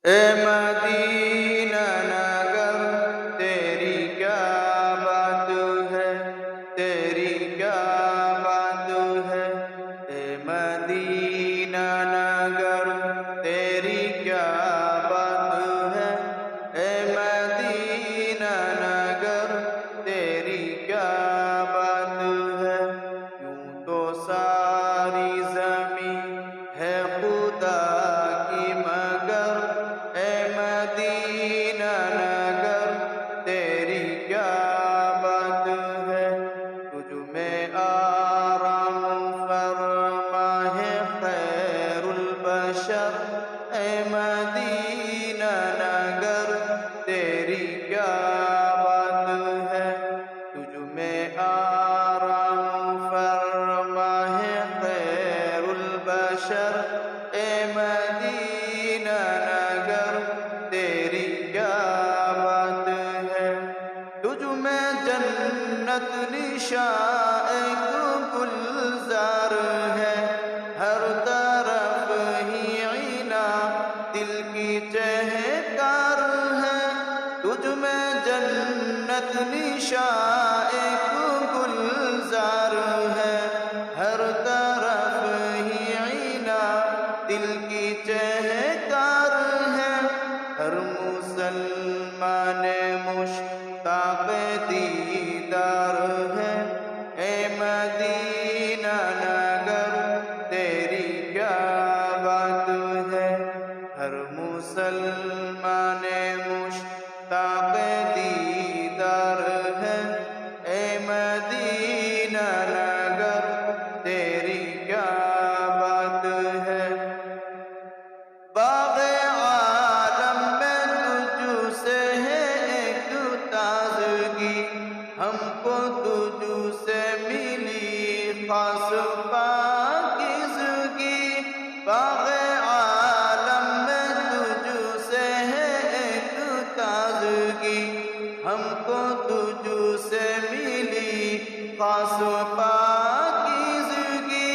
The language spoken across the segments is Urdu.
اے مدینہ نگر تیری کیا بات ہے، تیری کیا بات ہے، اے مدینہ نگر تیری کیا بات ہے، اے مدینہ نگر تیری کیا بات ہے۔ یوں تو ساری زمین ہے خدا کی مگر اے مدینہ نگر تیری کیا بات ہے۔ تجھ میں آرام فرما ہے خیر البشر اے مدینہ نگر تیری کیا بات ہے۔ تجھ میں آرام فرما ہے خیر البشر اے مدینہ نگر تیری کیا بات ہے۔ تجھ میں جنت نشاں ایک گلزار ہے، ہر طرف ہی عناں دل کی چہکار ہے۔ تجھ میں جنت نشاں ایک گلزار ہے، ہر طرف ہی عناں دل کی چہکار ہے۔ ہر مسلمان مشتاق دیدار ہے، اے مدینہ نگر تیری کیا بات ہے۔ ہر مسلمان مشتاق دیدار ہے، اے مدینہ نگر تیری کیا بات ہے۔ باغ عالم میں تجھ سے ہے ایک تازگی، ہم کو تجھ سے ملی خاص پاکیزگی۔ باغ عالم میں تجھ سے ہے ایک تازگی، ہم کو تجھ سے ملی خاص پاکیزگی۔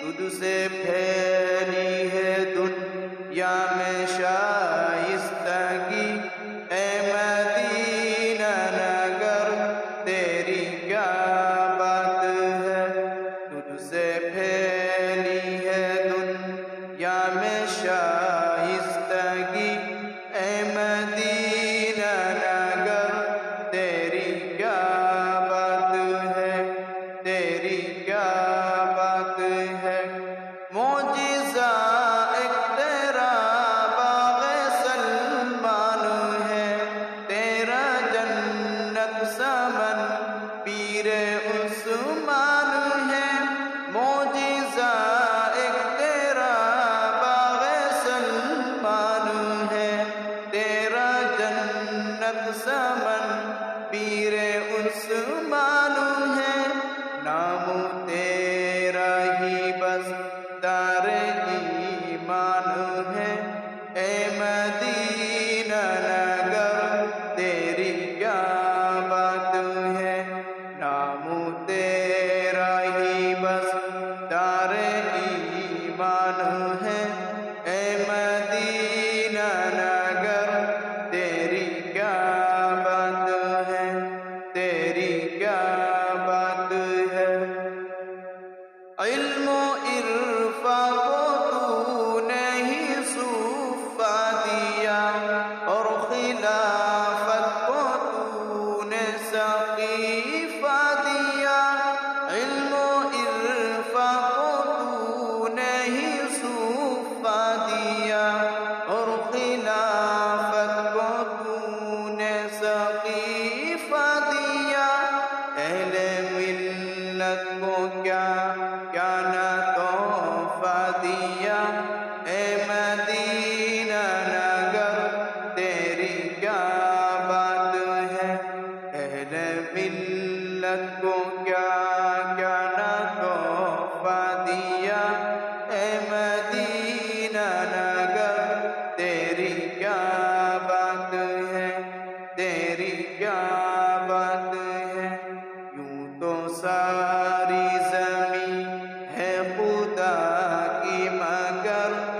تجھ سے پھیلی ہے دنیا میں شائستگی، اے مدینہ نگر تیری کیا بات ہے۔ تجھ سے پھیلی ہے دنیا میں شائستگی